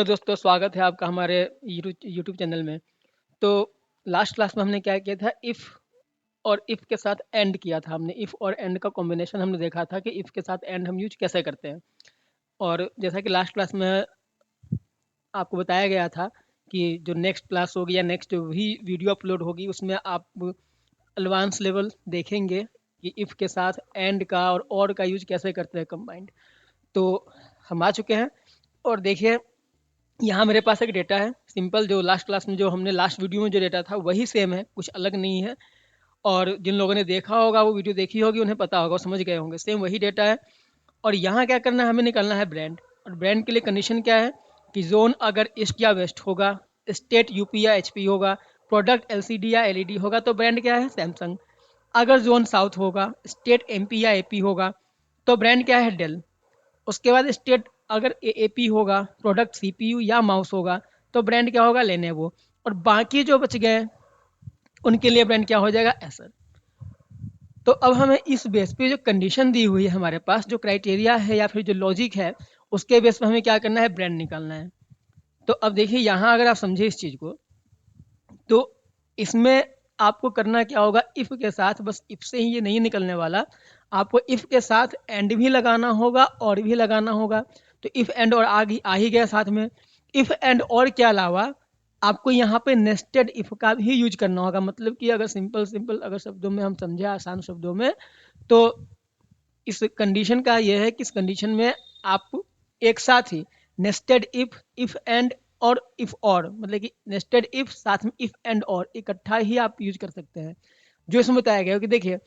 Hello दोस्तों, स्वागत है आपका हमारे यूट्यूब चैनल में। तो लास्ट क्लास में हमने क्या किया था, इफ़ और इफ़ के साथ एंड किया था हमने। इफ़ और एंड का कॉम्बिनेशन हमने देखा था कि इफ़ के साथ एंड हम यूज कैसे करते हैं। और जैसा कि लास्ट क्लास में आपको बताया गया था कि जो नेक्स्ट क्लास होगी या नेक्स्ट जो भी वीडियो अपलोड होगी उसमें आप एडवांस लेवल देखेंगे कि इफ़ के साथ एंड का और का यूज कैसे करते हैं कंबाइंड। तो हम आ चुके हैं और देखिए, यहाँ मेरे पास एक डेटा है सिंपल, जो लास्ट क्लास में जो हमने लास्ट वीडियो में जो डेटा था वही सेम है, कुछ अलग नहीं है। और जिन लोगों ने देखा होगा, वो वीडियो देखी होगी, उन्हें पता होगा, वो समझ गए होंगे, सेम वही डेटा है। और यहाँ क्या करना है, हमें निकालना है ब्रांड। और ब्रांड के लिए कंडीशन क्या है कि जोन अगर ईस्ट या वेस्ट होगा, स्टेट यूपी या एचपी होगा, प्रोडक्ट एलसीडी या एलईडी होगा तो ब्रांड क्या है, सैमसंग। अगर जोन साउथ होगा, स्टेट एमपी या एपी होगा तो ब्रांड क्या है, डेल। उसके बाद स्टेट अगर एपी होगा, प्रोडक्ट सीपीयू या माउस होगा तो ब्रांड क्या होगा, लेनेवो। और बाकी जो बच गए उनके लिए ब्रांड क्या हो जाएगा, एसर। तो अब हमें इस बेस पे जो कंडीशन दी हुई है हमारे पास, जो क्राइटेरिया है या फिर जो लॉजिक है, उसके बेस पे हमें क्या करना है, ब्रांड निकालना है। तो अब देखिए, यहाँ अगर आप समझे इस चीज़ को, तो इसमें आपको करना क्या होगा, इफ़ के साथ, बस इफ़ से ही ये नहीं निकलने वाला, आपको इफ़ के साथ एंड भी लगाना होगा और भी लगाना होगा। तो इफ़ एंड और आ ही गया साथ में। इफ़ एंड और के अलावा आपको यहाँ पे नेस्टेड इफ़ का भी यूज करना होगा। मतलब कि अगर सिंपल सिंपल अगर शब्दों में हम समझे, आसान शब्दों में, तो इस कंडीशन का ये है कि इस कंडीशन में आप एक साथ ही नेस्टेड इफ एंड और इफ और, मतलब कि नेस्टेड इफ साथ में इफ एंड और इकट्ठा ही आप यूज कर सकते हैं। जो इसमें बताया गया है कि देखिए,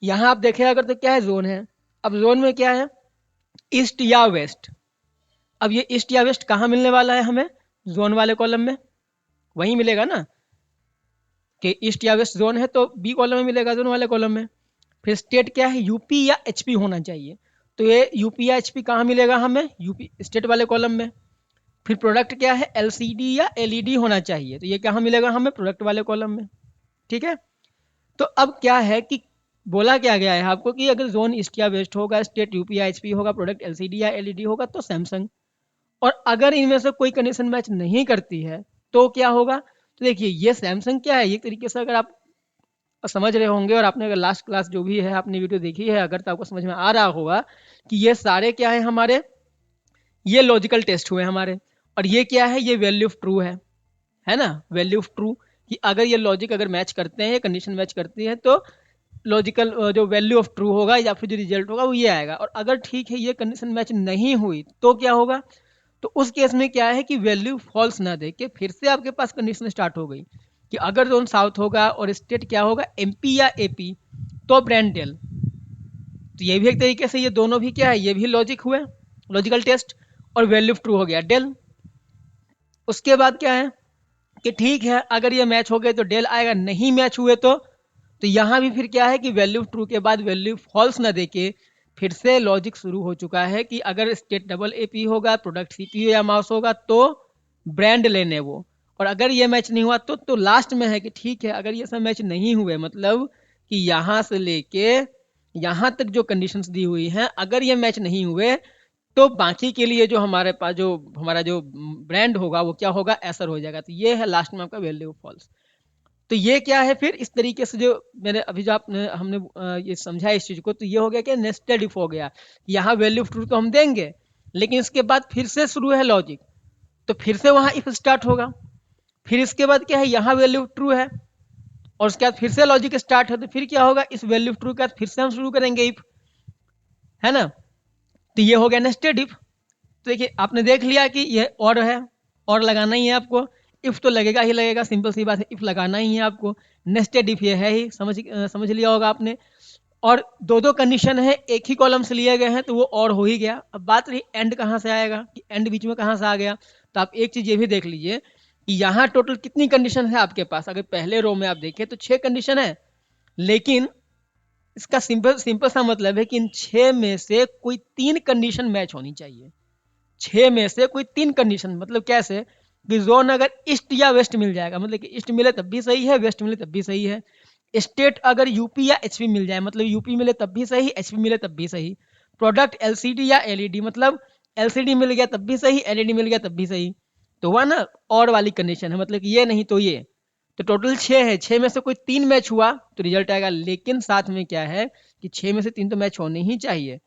यहाँ आप देखें अगर, तो क्या है, जोन है। अब जोन में क्या है, ईस्ट या वेस्ट। अब ये ईस्ट या वेस्ट कहाँ मिलने वाला है हमें, जोन वाले कॉलम में वहीं मिलेगा ना, कि ईस्ट या वेस्ट जोन है तो बी कॉलम में मिलेगा, जोन वाले कॉलम में। फिर स्टेट क्या है, यूपी या एचपी होना चाहिए। तो ये यूपी या एचपी कहाँ मिलेगा हमें, यूपी स्टेट वाले कॉलम में। फिर प्रोडक्ट क्या है, एलसीडी या एलईडी होना चाहिए, तो ये कहाँ मिलेगा हमें, प्रोडक्ट वाले कॉलम में। ठीक है। तो अब क्या है कि बोला क्या गया है आपको कि अगर जोन ईस्ट या वेस्ट होगा, स्टेट यूपी या एचपी होगा, प्रोडक्ट एलसीडी या एलईडी होगा तो सैमसंग। और अगर इनमें से कोई कंडीशन मैच नहीं करती है तो क्या होगा। तो देखिए, ये सैमसंग क्या है, एक तरीके से अगर आप समझ रहे होंगे, और आपने अगर लास्ट क्लास जो भी है आपने वीडियो देखी है अगर, तो आपको समझ में आ रहा होगा कि ये सारे क्या है हमारे, ये लॉजिकल टेस्ट हुए हमारे। और ये क्या है, ये वैल्यू ऑफ ट्रू है ना, वैल्यू ऑफ ट्रू। कि अगर ये लॉजिक अगर मैच करते हैं, कंडीशन मैच करती है, तो लॉजिकल जो वैल्यू ऑफ ट्रू होगा या फिर जो रिजल्ट होगा वो ये आएगा। और अगर ठीक है, ये कंडीशन मैच नहीं हुई तो क्या होगा। तो उस केस में क्या है कि वैल्यू फॉल्स ना दे के फिर से आपके पास कंडीशन स्टार्ट हो गई कि अगर जोन साउथ होगा और स्टेट क्या होगा, एमपी या एपी, तो ब्रांड डेल। तो ये भी एक तरीके से, ये दोनों भी क्या है, ये भी लॉजिक हुए, लॉजिकल टेस्ट। और वैल्यू ऑफ ट्रू हो गया डेल। उसके बाद क्या है कि ठीक है, अगर ये मैच हो गए तो डेल आएगा, नहीं मैच हुए तो यहाँ भी फिर क्या है कि वैल्यू ट्रू के बाद वैल्यू फॉल्स ना देके फिर से लॉजिक शुरू हो चुका है कि अगर स्टेट डबल एपी होगा, प्रोडक्ट सीपीयू या माउस होगा तो ब्रांड लेने वो। और अगर ये मैच नहीं हुआ तो लास्ट में है कि ठीक है, अगर ये सब मैच नहीं हुए, मतलब कि यहाँ से लेके यहाँ तक जो कंडीशंस दी हुई हैं, अगर ये मैच नहीं हुए तो बाकी के लिए जो हमारे पास जो हमारा जो ब्रांड होगा वो क्या होगा, एसर हो जाएगा। तो ये है लास्ट में आपका वैल्यू फॉल्स। तो ये क्या है फिर, इस तरीके से जो मैंने अभी जो आपने हमने ये समझा इस चीज को, तो ये हो गया कि नेस्टेड इफ हो गया। यहाँ वैल्यू ट्रू तो हम देंगे, लेकिन इसके बाद फिर से शुरू है लॉजिक, तो फिर से वहां इफ स्टार्ट होगा। फिर इसके बाद क्या है, यहाँ वैल्यू ट्रू है और उसके बाद फिर से लॉजिक स्टार्ट है, तो फिर क्या होगा, इस वैल्यू ट्रू के बाद फिर से हम शुरू करेंगे इफ, है ना। तो ये हो गया नेस्टेड इफ। तो देखिए, आपने देख लिया कि ये और है, और लगाना ही है आपको। इफ तो लगेगा ही लगेगा, सिंपल सी बात है, इफ लगाना ही है आपको। नेस्टेड इफ ये है ही, समझ लिया होगा आपने। और दो दो कंडीशन है, एक ही कॉलम से लिए गए हैं, तो वो और हो ही गया। अब बात रही एंड कहाँ से आएगा, कि एंड बीच में कहाँ से आ गया। तो आप एक चीज ये भी देख लीजिए कि यहाँ टोटल कितनी कंडीशन है आपके पास। अगर पहले रो में आप देखें तो 6 कंडीशन है, लेकिन इसका सिंपल सिंपल सा मतलब है कि इन 6 में से कोई 3 कंडीशन मैच होनी चाहिए। 6 में से कोई 3 कंडीशन, मतलब कैसे कि जोन अगर ईस्ट या वेस्ट मिल जाएगा, मतलब कि ईस्ट मिले तब भी सही है, वेस्ट मिले तब भी सही है। स्टेट अगर यूपी या एचपी मिल जाए, मतलब यूपी मिले तब भी सही, एचपी मिले तब भी सही। प्रोडक्ट एलसीडी या एलईडी, मतलब एलसीडी मिल गया तब भी सही, एलईडी मिल गया तब भी सही। तो हुआ ना, और वाली कंडीशन है, मतलब कि ये नहीं तो ये। तो टोटल 6 है, 6 में से कोई 3 मैच हुआ तो रिजल्ट आएगा, लेकिन साथ में क्या है कि 6 में से 3 तो मैच होने ही चाहिए,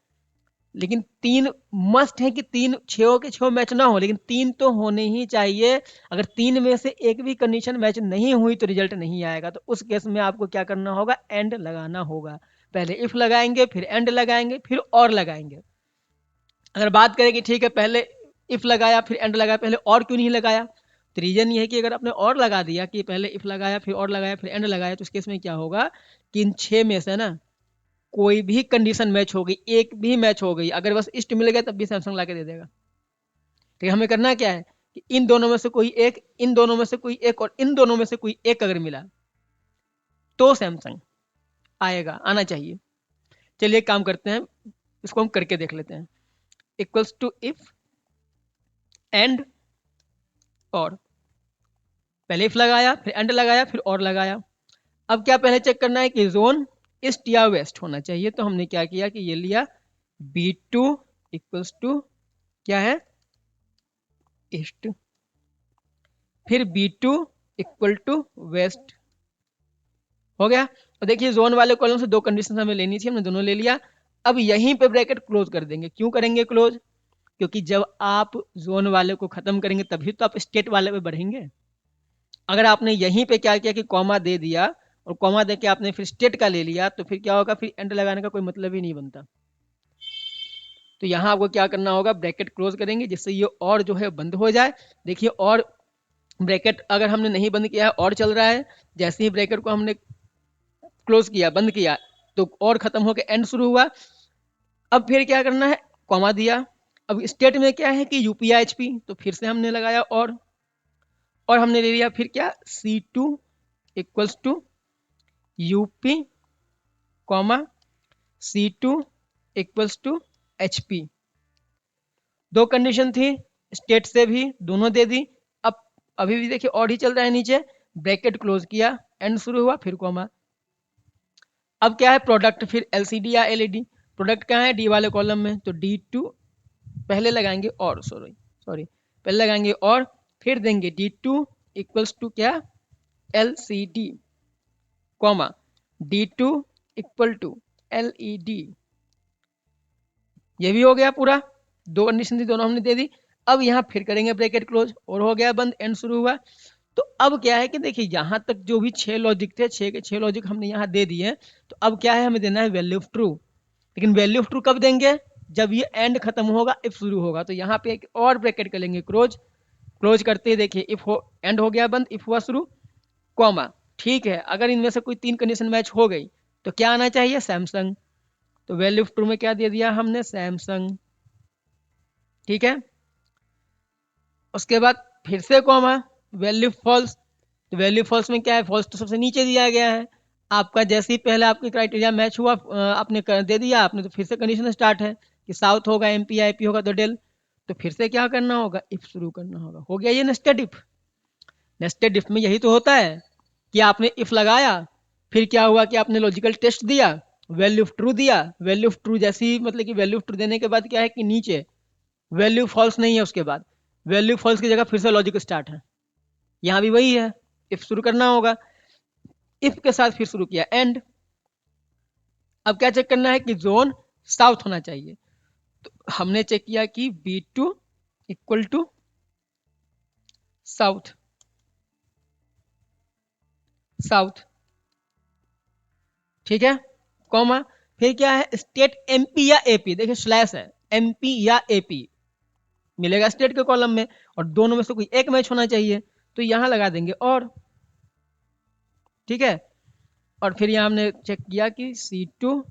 लेकिन 3 मस्ट है कि 3 6 के 6 मैच ना हो, लेकिन 3 तो होने ही चाहिए। अगर 3 में से एक भी कंडीशन मैच नहीं हुई तो रिजल्ट नहीं आएगा। तो उस केस में आपको क्या करना होगा, एंड लगाना होगा। पहले इफ लगाएंगे, फिर एंड लगाएंगे, फिर और लगाएंगे। अगर बात करें कि ठीक है पहले इफ लगाया फिर एंड लगाया, पहले और क्यों नहीं लगाया, तो रीजन ये है कि अगर आपने और लगा दिया कि पहले इफ लगाया फिर और लगाया फिर एंड लगाया, तो उस केस में क्या होगा कि इन 6 में से ना कोई भी कंडीशन मैच हो गई, एक भी मैच हो गई, अगर बस ईस्ट मिल गया तब भी सैमसंग ला के दे देगा। तो हमें करना क्या है कि इन दोनों में से कोई एक, इन दोनों में से कोई एक और इन दोनों में से कोई एक अगर मिला तो सैमसंग आएगा, आना चाहिए। चलिए एक काम करते हैं, इसको हम करके देख लेते हैं। इक्वल्स टू इफ एंड और, पहले इफ लगाया फिर एंड लगाया फिर और लगाया। अब क्या पहले चेक करना है कि जोन ईस्ट या वेस्ट होना चाहिए, तो हमने क्या किया कि ये लिया B2 इक्वल्स टू क्या है ईस्ट, फिर B2 इक्वल टू वेस्ट, हो गया। और देखिए जोन वाले कॉलम से दो कंडीशन हमें लेनी थी, हमने दोनों ले लिया। अब यहीं पे ब्रैकेट क्लोज कर देंगे। क्यों करेंगे क्लोज, क्योंकि जब आप जोन वाले को खत्म करेंगे तभी तो आप स्टेट वाले पे बढ़ेंगे। अगर आपने यहीं पे क्या किया कि कॉमा दे दिया और कॉमा दे के आपने फिर स्टेट का ले लिया, तो फिर क्या होगा, फिर एंड लगाने का कोई मतलब ही नहीं बनता। तो यहाँ आपको क्या करना होगा, ब्रैकेट क्लोज करेंगे जिससे ये और जो है बंद हो जाए। देखिए और ब्रैकेट अगर हमने नहीं बंद किया है और चल रहा है, जैसे ही ब्रैकेट को हमने क्लोज किया बंद किया तो और खत्म होकर एंड शुरू हुआ। अब फिर क्या करना है, कॉमा दिया। अब स्टेट में क्या है कि यूपीआईएचपी, तो फिर से हमने लगाया और हमने ले लिया फिर क्या C2 equals to UP comma C2 equals to HP। दो कंडीशन थी, स्टेट से भी दोनों दे दी। अब अभी भी देखिए और ही चल रहा है नीचे, ब्रैकेट क्लोज किया एंड शुरू हुआ फिर कॉमा। अब क्या है प्रोडक्ट, फिर LCD या LED। प्रोडक्ट कहाँ है, डी वाले कॉलम में, तो D2 पहले लगाएंगे और सॉरी सॉरी पहले लगाएंगे और फिर देंगे D2 इक्वल्स टू क्या LCD comma D2 equal to LED। ये भी हो गया पूरा, दो कंडीशन थी दोनों हमने दे दी। अब यहाँ फिर करेंगे ब्रैकेट क्लोज और हो गया बंद, एंड शुरू हुआ। तो अब क्या है कि देखिए यहाँ तक जो भी 6 लॉजिक थे, 6 के 6 लॉजिक हमने यहाँ दे दिए। तो अब क्या है, हमें देना है वैल्यू ऑफ ट्रू। लेकिन वैल्यू ऑफ ट्रू कब देंगे, जब ये एंड खत्म होगा इफ शुरू होगा। तो यहाँ पे एक और ब्रैकेट कर लेंगे क्लोज, क्लोज करते ही देखिए इफ हो एंड हो गया बंद, इफ हुआ शुरू कॉमा। ठीक है, अगर इनमें से कोई 3 कंडीशन मैच हो गई तो क्या आना चाहिए, सैमसंग। तो वैल्यू ऑफ ट्रू में क्या दे दिया हमने, सैमसंग। ठीक है, उसके बाद फिर से कॉमा, वैल्यू फॉल्स। तो वैल्यू फॉल्स में क्या है, फॉल्स तो सबसे नीचे दिया गया है। आपका जैसे ही पहले आपके क्राइटेरिया मैच हुआ आपने दे दिया आपने, तो फिर से कंडीशन स्टार्ट है कि साउथ होगा MP या IP होगा तो डेल। तो फिर से क्या करना होगा, इफ शुरू करना होगा। हो गया ये नेस्टेड इफ। नेस्टेड इफ में यही तो होता है कि आपने इफ लगाया, फिर क्या हुआ कि आपने लॉजिकल टेस्ट दिया, वैल्यू ऑफ ट्रू दिया। वैल्यू ऑफ ट्रू जैसी मतलब कि वैल्यू ऑफ ट्रू देने के बाद क्या है कि नीचे वैल्यू फॉल्स नहीं है, उसके बाद वैल्यू फॉल्स की जगह फिर से लॉजिक स्टार्ट है। यहाँ भी वही है, इफ शुरू करना होगा, इफ के साथ फिर शुरू किया एंड। अब क्या चेक करना है कि जोन साउथ होना चाहिए। तो हमने चेक किया कि B2 equal to south, south. ठीक है, कॉमा, फिर क्या है स्टेट MP या AP। देखिए स्लैश है, MP या AP मिलेगा स्टेट के कॉलम में, और दोनों में से कोई एक मैच होना चाहिए। तो यहां लगा देंगे और, ठीक है। और फिर यहां हमने चेक किया कि C2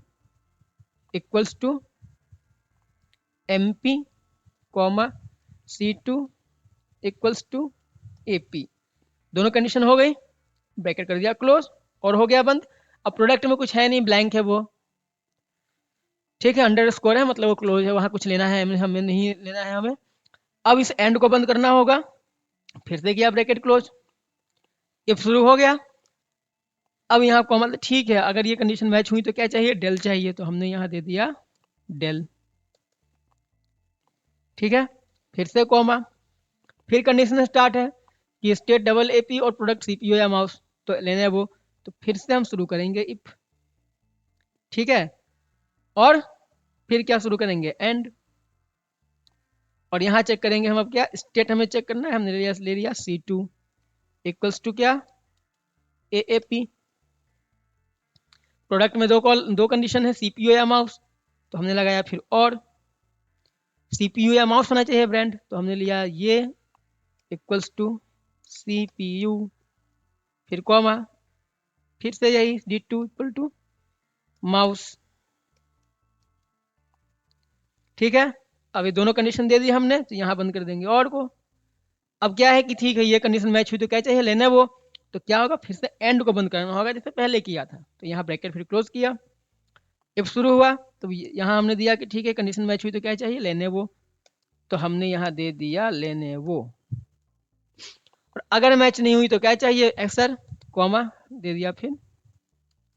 equals to MP comma C2 equals to AP। दोनों कंडीशन हो गई, ब्रैकेट कर दिया क्लोज और हो गया बंद। अब प्रोडक्ट में कुछ है नहीं, ब्लैंक है वो, ठीक है, अंडर स्कोर है मतलब वो क्लोज है, वहां कुछ लेना है हमें नहीं लेना है हमें। अब इस एंड को बंद करना होगा, फिर से किया ब्रैकेट क्लोज, इफ शुरू हो गया। अब यहाँ कॉमा, ठीक है, अगर ये कंडीशन मैच हुई तो क्या चाहिए, डेल चाहिए, तो हमने यहाँ दे दिया डेल। ठीक है, फिर से कॉमा, फिर कंडीशन स्टार्ट है कि स्टेट डबल एपी और प्रोडक्ट सीपीयू या माउस तो लेना है वो, तो फिर से हम शुरू करेंगे इफ, ठीक है, और फिर क्या शुरू करेंगे एंड, और यहाँ चेक करेंगे हम अब क्या स्टेट हमें चेक करना है, हमने ले लिया C2 इक्वल्स टू क्या AAP। प्रोडक्ट में दो कंडीशन है सीपीयू या माउस, तो हमने लगाया फिर और सीपीयू या माउस होना चाहिए ब्रांड, तो हमने लिया ये इक्वल्स टू CPU, फिर कॉमा, फिर से यही D2 इक्वल टू माउस, ठीक है। अब ये दोनों कंडीशन दे दी हमने, तो यहाँ बंद कर देंगे और को। अब क्या है कि ठीक है ये कंडीशन मैच हुई तो क्या चाहिए लेना वो, तो क्या होगा फिर से एंड को बंद करना होगा जैसे पहले किया था, तो यहाँ ब्रैकेट फिर क्लोज किया, इफ शुरू हुआ तो यहाँ हमने दिया कि ठीक है कंडीशन मैच हुई तो क्या चाहिए लेने वो, तो हमने यहाँ दे दिया लेने वो, और अगर मैच नहीं हुई तो क्या चाहिए एक्सर, कॉमा दे दिया फिर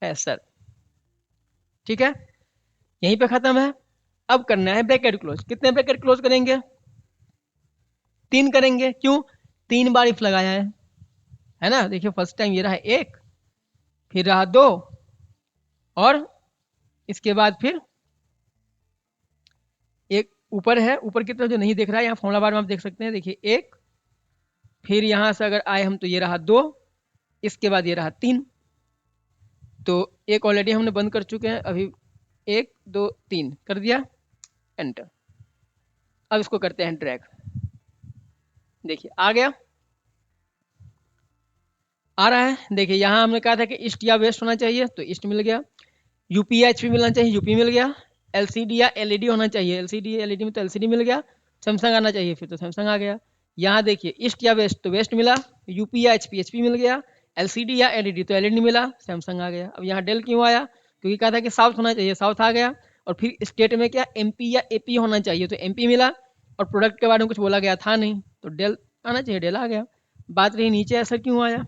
एसर, ठीक है, यहीं पे खत्म है। अब करना है ब्रैकेट क्लोज, कितने ब्रैकेट क्लोज करेंगे, 3 करेंगे, क्यों 3 बार इफ लगाया है ना, देखिए फर्स्ट टाइम ये रहा 1, फिर रहा 2, और इसके बाद फिर एक ऊपर है, ऊपर की तरफ जो नहीं देख रहा है यहाँ फॉर्मुला बार में आप देख सकते हैं, देखिए 1, फिर यहाँ से अगर आए हम तो ये रहा 2, इसके बाद ये रहा 3, तो एक ऑलरेडी हमने बंद कर चुके हैं, अभी 1 2 3 कर दिया एंटर। अब इसको करते हैं ड्रैग, देखिए आ गया, आ रहा है, देखिए यहाँ हमने कहा था कि ईस्ट या वेस्ट होना चाहिए तो ईस्ट मिल गया, यूपी या एचपी मिलना चाहिए यूपी मिल गया, एलसीडी या एलईडी होना चाहिए एलसीडी एलईडी में तो एलसीडी मिल गया, सैमसंग आना चाहिए फिर तो सैमसंग आ गया। यहाँ देखिए ईस्ट या वेस्ट तो वेस्ट मिला, यूपी या एचपी एचपी मिल गया, एलसीडी या एलईडी तो एलईडी मिला, सैमसंग आ गया। अब यहाँ डेल क्यों आया, क्योंकि कहा था कि साउथ होना चाहिए साउथ आ गया, और फिर स्टेट में क्या एमपी या एपी होना चाहिए तो एमपी मिला, और प्रोडक्ट के बारे में कुछ बोला गया था नहीं तो डेल आना चाहिए डेल आ गया। बात रही नीचे ऐसा क्यों आया,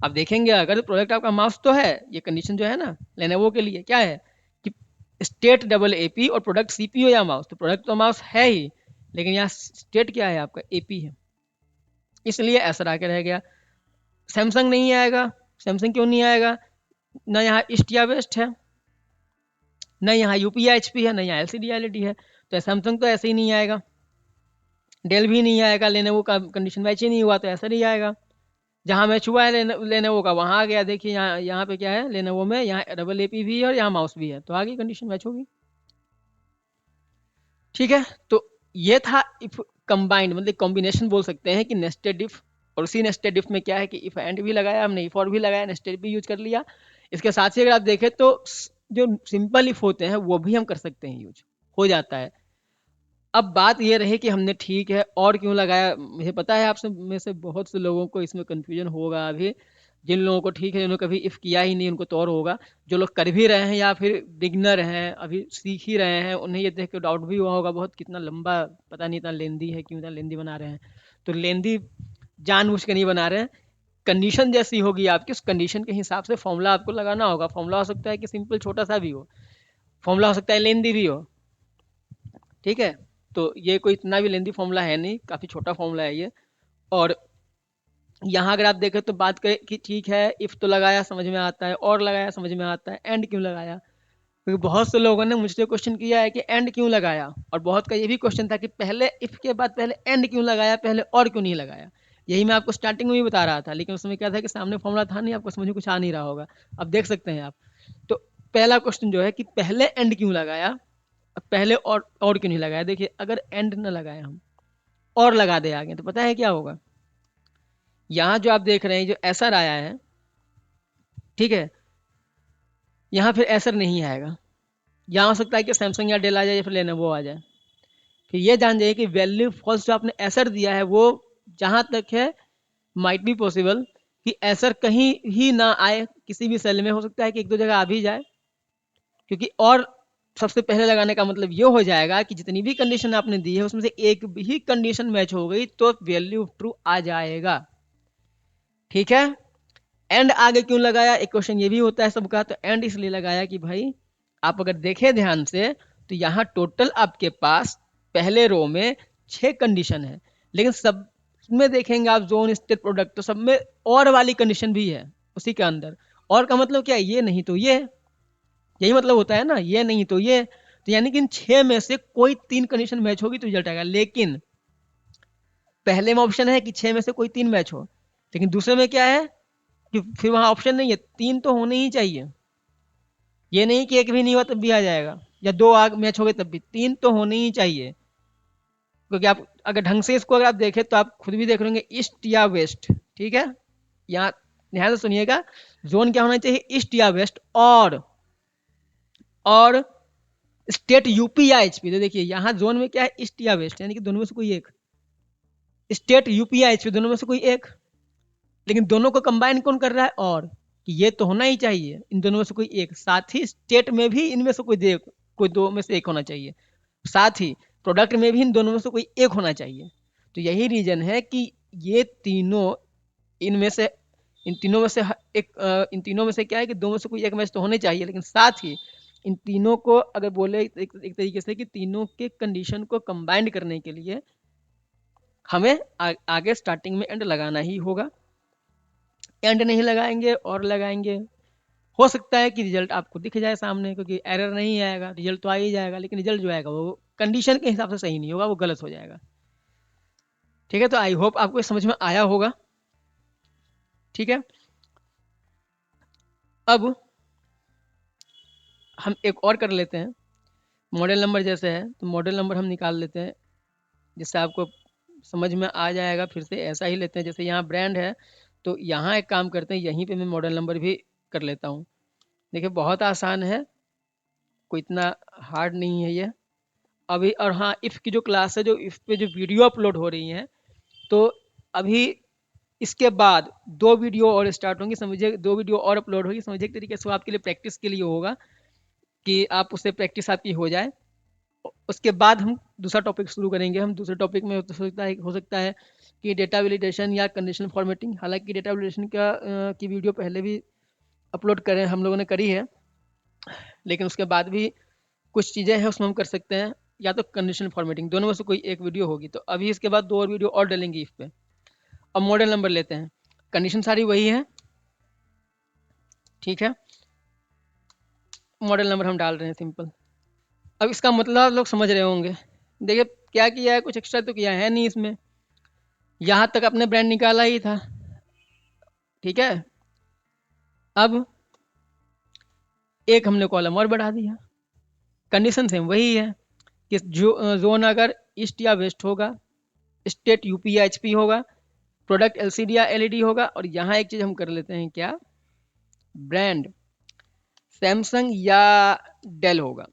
अब देखेंगे अगर प्रोडक्ट आपका माउस तो है, ये कंडीशन जो है ना लेनोवो के लिए क्या है कि स्टेट डबल एपी और प्रोडक्ट सीपीयू या माउस, तो प्रोडक्ट तो माउस है ही, लेकिन यहाँ स्टेट क्या है आपका एपी है, इसलिए ऐसा आके रह गया। सैमसंग नहीं आएगा, सैमसंग क्यों नहीं आएगा, ना यहाँ ईस्ट या वेस्ट है, ना यहाँ यूपी या एचपी है, ना यहाँ एलसीडी एलईडी है, तो सैमसंग तो ऐसे ही नहीं आएगा, डेल भी नहीं आएगा, लेनोवो का कंडीशन मैच ही नहीं हुआ तो ऐसा नहीं आएगा। जहाँ मैच हुआ है लेनोवो का वहाँ आ गया, देखिए यहाँ पे क्या है लेनोवो में, यहाँ डबल एपी भी है और यहाँ माउस भी है, तो आगे कंडीशन मैच होगी, ठीक है। तो ये था इफ कंबाइंड, मतलब कॉम्बिनेशन बोल सकते हैं कि नेस्टेड इफ, और उसी नेस्टेड इफ में क्या है कि इफ एंड भी लगाया हमने, इफ और भी लगाया, नेस्टेड भी यूज कर लिया। इसके साथ ही अगर आप देखें तो जो सिंपल इफ होते हैं वो भी हम कर सकते हैं, यूज हो जाता है। अब बात ये रही कि हमने ठीक है और क्यों लगाया, मुझे पता है आप सब में से बहुत से लोगों को इसमें कंफ्यूजन होगा अभी, जिन लोगों को ठीक है जिन्होंने कभी इफ़ किया ही नहीं उनको तो और होगा, जो लोग कर भी रहे हैं या फिर बिगनर हैं अभी सीख ही रहे हैं, उन्हें ये देख के डाउट भी हुआ होगा बहुत कितना लंबा, पता नहीं इतना लेंदी है क्यों इतना लेंदी बना रहे हैं, तो लेंदी जानबूझ के नहीं बना रहे हैं। कंडीशन जैसी होगी आपकी उस कंडीशन के हिसाब से फॉर्मूला आपको लगाना होगा, फॉर्मूला हो सकता है कि सिंपल छोटा सा भी हो, फॉर्मूला हो सकता है लेंदी भी हो, ठीक है। तो ये कोई इतना भी लेंदी फॉर्मूला है नहीं, काफ़ी छोटा फॉर्मूला है ये। और यहाँ अगर आप देखें तो बात करें कि ठीक है इफ़ तो लगाया समझ में आता है, और लगाया समझ में आता है, एंड क्यों लगाया, क्योंकि बहुत से लोगों ने मुझसे क्वेश्चन किया है कि एंड क्यों लगाया, और बहुत का ये भी क्वेश्चन था कि पहले इफ़ के बाद पहले एंड क्यों लगाया, पहले और क्यों नहीं लगाया। यही मैं आपको स्टार्टिंग में भी बता रहा था, लेकिन उसमें क्या था कि सामने फॉर्मूला था नहीं, आपको समझ में कुछ आ नहीं रहा होगा। अब देख सकते हैं आप, तो पहला क्वेश्चन जो है कि पहले एंड क्यों लगाया, पहले और क्यों नहीं लगाया। देखिए अगर एंड न लगाए हम और लगा दे आगे तो पता है क्या होगा, यहाँ जो आप देख रहे हैं जो एसर आया है, ठीक है, यहाँ फिर एसर नहीं आएगा, यहाँ हो सकता है कि सैमसंग या डेल आ जाए या फिर लेनोवो आ जाए। फिर ये जान जाइए कि वैल्यू फॉल्स जो आपने एसर दिया है वो जहाँ तक है माइट बी पॉसिबल कि एसर कहीं ही ना आए, किसी भी सेल में हो सकता है कि एक दो जगह आ भी जाए, क्योंकि और सबसे पहले लगाने का मतलब ये हो जाएगा कि जितनी भी कंडीशन आपने दी है उसमें से एक भी कंडीशन मैच हो गई तो वैल्यू ट्रू आ जाएगा, ठीक है। एंड आगे क्यों लगाया, एक क्वेश्चन ये भी होता है सबका, तो एंड इसलिए लगाया कि भाई आप अगर देखें ध्यान से तो यहाँ टोटल आपके पास पहले रो में 6 कंडीशन है, लेकिन सब में देखेंगे आप जोन स्टेट प्रोडक्ट, तो सब में और वाली कंडीशन भी है उसी के अंदर। और का मतलब क्या है, ये नहीं तो ये, यही मतलब होता है ना, ये नहीं तो ये। तो यानी कि इन 6 में से कोई 3 कंडीशन मैच होगी तो रिजल्ट आएगा। लेकिन पहले में ऑप्शन है कि 6 में से कोई 3 मैच हो, लेकिन दूसरे में क्या है कि फिर वहां ऑप्शन नहीं है, 3 तो होने ही चाहिए। ये नहीं कि एक भी नहीं हुआ तब भी आ जाएगा, या 2 आग मैच हो गए तब भी, 3 तो होने ही चाहिए। क्योंकि आप अगर ढंग से इसको अगर आप देखें तो आप खुद भी देख लेंगे ईस्ट या वेस्ट। ठीक है, यहाँ ध्यान से सुनिएगा, जोन क्या होना चाहिए, ईस्ट या वेस्ट, और स्टेट यूपी या एचपी। तो देखिए यहाँ जोन में क्या है, ईस्ट या वेस्ट, यानी कि दोनों में से कोई एक। स्टेट यूपी या एचपी, दोनों में से कोई एक। लेकिन दोनों को कंबाइन कौन कर रहा है, और कि ये तो होना ही चाहिए इन दोनों में से कोई एक। साथ ही स्टेट में भी इनमें से कोई दो में से एक होना चाहिए। साथ ही प्रोडक्ट में भी इन दोनों में से कोई एक होना चाहिए। तो यही रीजन है कि ये तीनों, इनमें से, इन तीनों में से इन तीनों में से क्या है कि दो में से कोई एक मैच तो होने चाहिए। लेकिन साथ ही इन तीनों को अगर बोले एक तरीके से कि तीनों के कंडीशन को कंबाइंड करने के लिए हमें आगे स्टार्टिंग में एंड लगाना ही होगा। एंड नहीं लगाएंगे और लगाएंगे, हो सकता है कि रिजल्ट आपको दिख जाए सामने, क्योंकि एरर नहीं आएगा, रिजल्ट तो आ ही जाएगा, लेकिन रिजल्ट जो आएगा वो कंडीशन के हिसाब से सही नहीं होगा, वो गलत हो जाएगा। ठीक है, तो आई होप आपको समझ में आया होगा। ठीक है, अब हम एक और कर लेते हैं। मॉडल नंबर जैसे है तो मॉडल नंबर हम निकाल लेते हैं, जिससे आपको समझ में आ जाएगा। फिर से ऐसा ही लेते हैं, जैसे यहाँ ब्रांड है तो यहाँ एक काम करते हैं, यहीं पे मैं मॉडल नंबर भी कर लेता हूँ। देखिए बहुत आसान है, कोई इतना हार्ड नहीं है ये अभी। और हाँ, इफ़ की जो क्लास है, जो इफ़ पे जो वीडियो अपलोड हो रही हैं, तो अभी इसके बाद 2 वीडियो और स्टार्ट होंगी, समझिए 2 वीडियो और अपलोड होगी। समझिए एक तरीके से वो आपके लिए प्रैक्टिस के लिए होगा, कि आप उससे प्रैक्टिस आपकी हो जाए। उसके बाद हम दूसरा टॉपिक शुरू करेंगे। हम दूसरे टॉपिक में हो सकता है कि डेटा वैलिडेशन या कंडीशनल फॉर्मेटिंग। हालांकि डेटा वैलिडेशन की वीडियो पहले भी अपलोड करें, हम लोगों ने करी है, लेकिन उसके बाद भी कुछ चीज़ें हैं उसमें हम कर सकते हैं, या तो कंडीशनल फॉर्मेटिंग, दोनों में से कोई एक वीडियो होगी। तो अभी इसके बाद 2 और वीडियो और डलेंगी इस पे। अब मॉडल नंबर लेते हैं, कंडीशन सारी वही है। ठीक है, मॉडल नंबर हम डाल रहे हैं सिंपल। अब इसका मतलब आप लोग समझ रहे होंगे। देखिए क्या किया है, कुछ एक्स्ट्रा तो किया है नहीं इसमें, यहाँ तक अपने ब्रांड निकाला ही था। ठीक है, अब एक हमने कॉलम और बढ़ा दिया। कंडीशन सेम वही है कि जो जोन अगर ईस्ट या वेस्ट होगा, स्टेट यूपी या एचपी होगा, प्रोडक्ट एलसीडी या एलईडी होगा, और यहाँ एक चीज़ हम कर लेते हैं, क्या, ब्रांड सैमसंग या डेल होगा,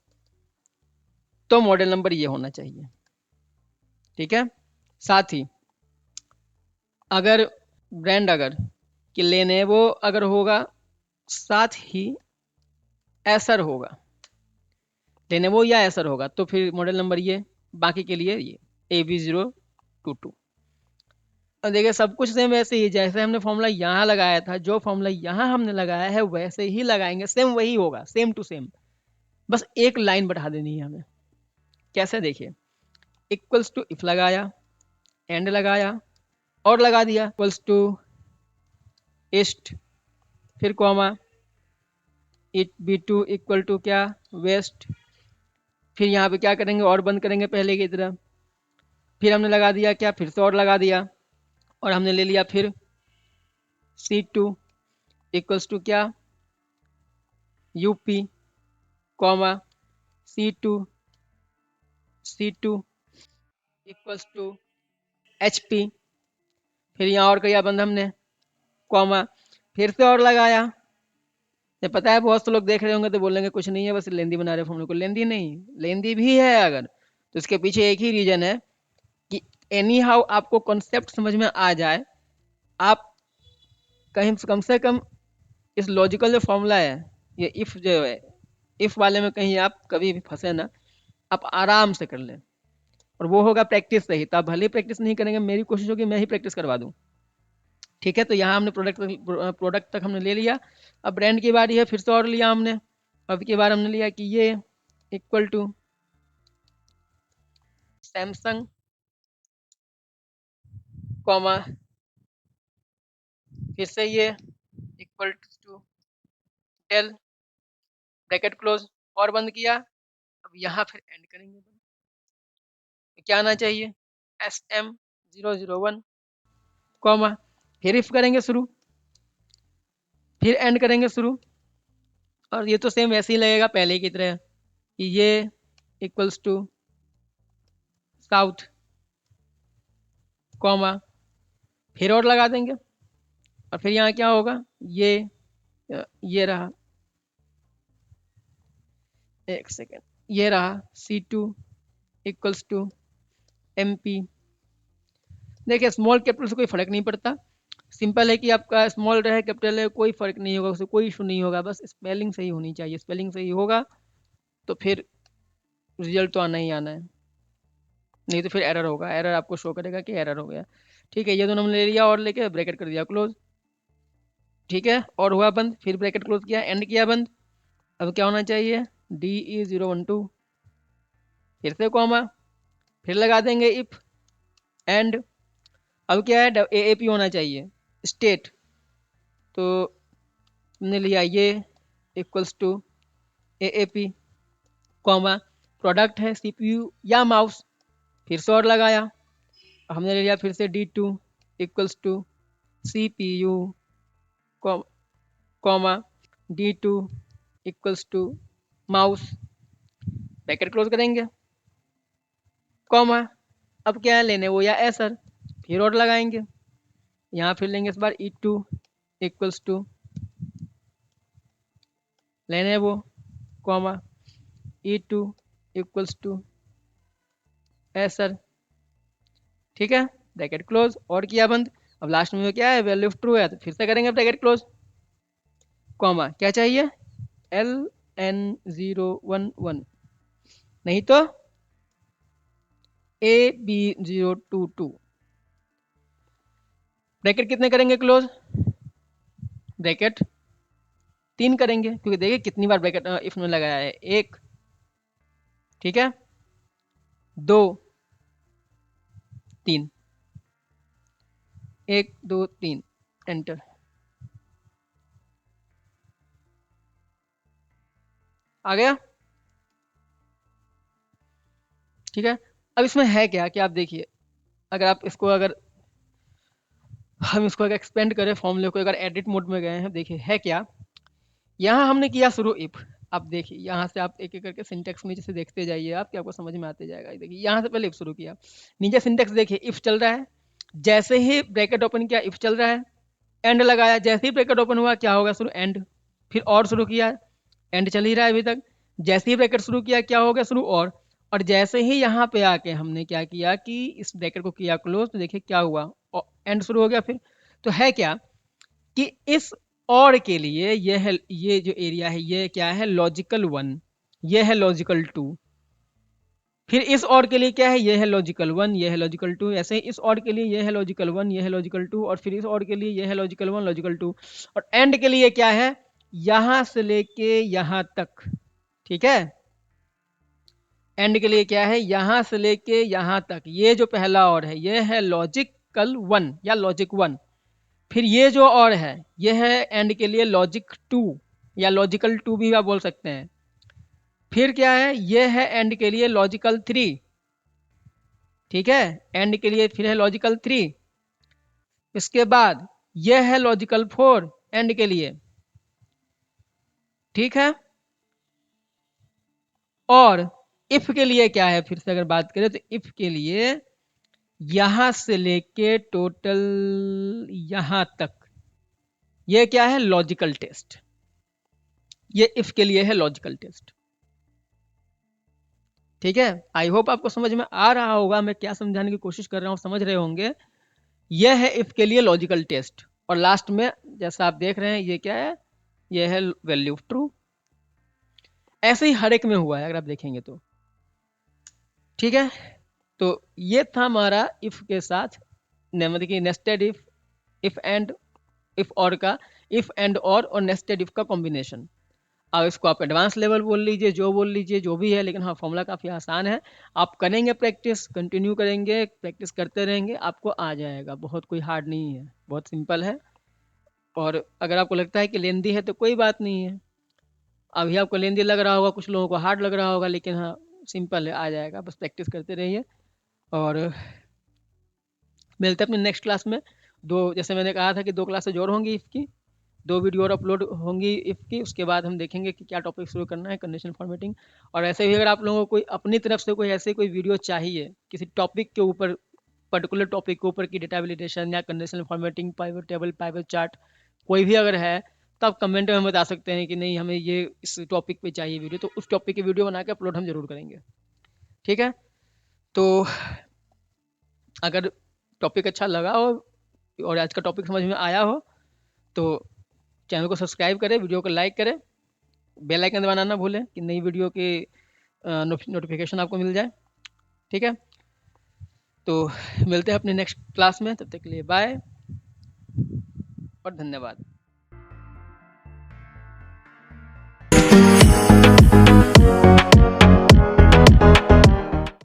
तो मॉडल नंबर ये होना चाहिए। ठीक है, साथ ही अगर ब्रांड अगर कि लेनेवो अगर होगा, साथ ही एसर होगा, लेनेवो या एसर होगा, तो फिर मॉडल नंबर ये, बाकी के लिए ये AB022। और देखिए सब कुछ सेम वैसे ही, जैसे हमने फॉर्मूला यहाँ लगाया था, जो फॉर्मूला यहाँ हमने लगाया है वैसे ही लगाएंगे, सेम वही होगा, सेम टू सेम। बस एक लाइन बढ़ा देनी है हमें। कैसे, देखिए, इक्वल्स टू इफ लगाया, एंड लगाया, और लगा दिया इक्वल्स टू ईस्ट, फिर comma, it be to equal to क्या, वेस्ट। फिर यहाँ पे क्या करेंगे, और बंद करेंगे पहले की तरह। फिर हमने लगा दिया क्या, फिर से और लगा दिया, और हमने ले लिया फिर C2 इक्वल्स टू क्या, UP, comma, C2 equals to HP। फिर यहाँ और किया बंद हमने, कॉमा, फिर से और लगाया। ये पता है बहुत से लोग देख रहे होंगे तो बोलेंगे कुछ नहीं है, बस लेंदी बना रहे फॉर्मूले को। लेंदी नहीं, लेंदी भी है अगर, तो इसके पीछे एक ही रीजन है कि एनी हाउ आपको कॉन्सेप्ट समझ में आ जाए। आप कहीं कम से कम इस लॉजिकल जो फॉर्मूला है, ये इफ जो है, इफ वाले में कहीं आप कभी भी फंसे ना, आप आराम से कर लें। और वो होगा प्रैक्टिस से ही। तो आप भले ही प्रैक्टिस नहीं करेंगे, मेरी कोशिश होगी मैं ही प्रैक्टिस करवा दूँ। ठीक है, तो यहाँ हमने प्रोडक्ट तक हमने ले लिया। अब ब्रांड की बारी है, फिर से और लिया हमने। अब की बार हमने लिया कि ये इक्वल टू सैमसंग कॉमा फिर से ये equal to tail bracket close और बंद किया। अब यहाँ फिर एंड करेंगे, तो क्या आना चाहिए SM001 कॉमा फिर इफ करेंगे शुरू, फिर एंड करेंगे शुरू, और ये तो सेम वैसे ही लगेगा पहले की तरह कि ये इक्वल्स टू साउथ कॉमा फिर और लगा देंगे, और फिर यहाँ क्या होगा, ये रहा, एक सेकेंड, ये रहा C2 इक्वल्स टू MP। देखिए स्मॉल कैपिटल से कोई फर्क नहीं पड़ता, सिंपल है कि आपका स्मॉल रहे कैपिटल है कोई फर्क नहीं होगा, उससे कोई इशू नहीं होगा, बस स्पेलिंग सही होनी चाहिए, स्पेलिंग सही होगा तो फिर रिजल्ट तो आना ही आना है, नहीं तो फिर एरर होगा, एरर आपको शो करेगा कि एरर हो गया। ठीक है, ये दोनों हमने ले लिया और लेके ब्रैकेट कर दिया क्लोज, ठीक है, और हुआ बंद, फिर ब्रैकेट क्लोज किया, एंड किया बंद। अब क्या होना चाहिए, DE012 फिर से कॉमा फिर लगा देंगे इफ एंड। अब क्या है, AAP होना चाहिए स्टेट, तो हमने लिया ये equals to AAP comma product है CPU या माउस, फिर से और लगाया, हमने ले लिया फिर से D2 equals to CPU comma D2 equals to mouse, bracket close करेंगे कॉमा, अब क्या है लेने वो या एसर, फिर और लगाएंगे, यहाँ फिर लेंगे इस बार E2 इक्वल्स टू लेने वो comma E2 equals to Acer, ठीक है, ब्रैकेट क्लोज और किया बंद। अब लास्ट में क्या है, वैल्यू ऑफ ट्रू है तो फिर से करेंगे ब्रैकेट क्लोज कॉमा, क्या चाहिए LN011 नहीं तो AB022, ब्रैकेट कितने करेंगे क्लोज, ब्रैकेट 3 करेंगे क्योंकि देखिए कितनी बार ब्रैकेट इफ में लगाया है, 1, ठीक है, 2, 3, 1 2 3 एंटर, आ गया, ठीक है। अब इसमें है क्या कि आप देखिए, अगर आप इसको अगर हम इसको अगर एक्सपेंड करें फॉर्मूले को, अगर एडिट मोड में गए हैं, देखिए है क्या, यहाँ हमने किया शुरू इफ, आप देखिए यहाँ से आप एक एक करके सिंटेक्स में जैसे देखते जाइए आप कि आपको समझ में आते जाएगा। देखिए यहाँ से पहले इफ शुरू किया, नीचे सिंटेक्स देखिए इफ चल रहा है, जैसे ही ब्रैकेट ओपन किया इफ चल रहा है, एंड लगाया, जैसे ही ब्रैकेट ओपन हुआ क्या होगा शुरू एंड, फिर और शुरू किया एंड चल ही रहा है अभी तक, जैसे ही ब्रैकेट शुरू किया क्या हो गया शुरू और जैसे ही यहाँ पे आके हमने क्या किया कि इस ब्रैकेट को किया क्लोज, तो देखिए क्या हुआ एंड शुरू हो गया फिर। तो है क्या कि इस और के लिए ये जो एरिया है ये क्या है लॉजिकल 1, ये है लॉजिकल 2, फिर इस और के लिए क्या है ये है लॉजिकल 1, ये है लॉजिकल 2, ऐसे ही इस और के लिए ये है लॉजिकल 1, ये है लॉजिकल 2, और फिर इस और के लिए ये है लॉजिकल 1 लॉजिकल 2, और एंड के लिए क्या है यहां से लेके यहां तक, ठीक है, एंड के लिए क्या है यहां से लेके यहां तक, ये जो पहला और है ये है लॉजिकल 1 या लॉजिक 1, फिर ये जो और है ये है एंड के लिए लॉजिक 2 या लॉजिकल 2 भी आप बोल सकते हैं, फिर क्या है ये है एंड के लिए लॉजिकल 3, ठीक है, एंड के लिए फिर है लॉजिकल 3, इसके बाद यह है लॉजिकल 4 एंड के लिए, ठीक है, और इफ के लिए क्या है, फिर से अगर बात करें तो इफ के लिए यहां से लेके टोटल यहां तक ये क्या है लॉजिकल टेस्ट, ये इफ के लिए है लॉजिकल टेस्ट, ठीक है। आई होप आपको समझ में आ रहा होगा मैं क्या समझाने की कोशिश कर रहा हूं, समझ रहे होंगे, यह है इफ के लिए लॉजिकल टेस्ट, और लास्ट में जैसा आप देख रहे हैं ये क्या है, ये है वैल्यू ऑफ ट्रू, ऐसे ही हर एक में हुआ है अगर आप देखेंगे तो, ठीक है। तो ये था हमारा इफ के साथ मतलब कि नेस्टेड इफ एंड इफ और का, इफ एंड और नेस्टेड इफ का कॉम्बिनेशन। अब इसको आप एडवांस लेवल बोल लीजिए, जो बोल लीजिए, जो भी है, लेकिन हाँ फॉर्मूला काफ़ी आसान है। आप करेंगे प्रैक्टिस, कंटिन्यू करेंगे, प्रैक्टिस करते रहेंगे, आपको आ जाएगा। बहुत कोई हार्ड नहीं है, बहुत सिंपल है। और अगर आपको लगता है कि लेंदी है तो कोई बात नहीं है, अभी आपको लेंदी लग रहा होगा, कुछ लोगों को हार्ड लग रहा होगा, लेकिन हाँ सिंपल है, आ जाएगा, बस प्रैक्टिस करते रहिए। और मिलते हैं अपने नेक्स्ट क्लास में। दो, जैसे मैंने कहा था कि 2 क्लासेज और होंगी इफ़ की, 2 वीडियो और अपलोड होंगी इफ़ की, उसके बाद हम देखेंगे कि क्या टॉपिक शुरू करना है, कंडीशनल फॉर्मेटिंग। और ऐसे ही अगर आप लोगों को कोई अपनी तरफ से कोई ऐसे कोई वीडियो चाहिए किसी टॉपिक के ऊपर, पर्टिकुलर टॉपिक के ऊपर, कि डेटा वैलिडेशन या conditional formatting, pivot table, pivot chart, कोई भी अगर है, तो आप कमेंट में बता सकते हैं कि नहीं हमें ये इस टॉपिक पे चाहिए वीडियो, तो उस टॉपिक की वीडियो बना के अपलोड हम ज़रूर करेंगे। ठीक है? तो अगर टॉपिक अच्छा लगा हो और आज का टॉपिक समझ में आया हो, तो चैनल को सब्सक्राइब करें, वीडियो को लाइक करें, बेल आइकन दबाना ना भूलें कि नई वीडियो की नोटिफिकेशन आपको मिल जाए। ठीक है? तो मिलते हैं अपने नेक्स्ट क्लास में, तब तक के लिए बाय और धन्यवाद।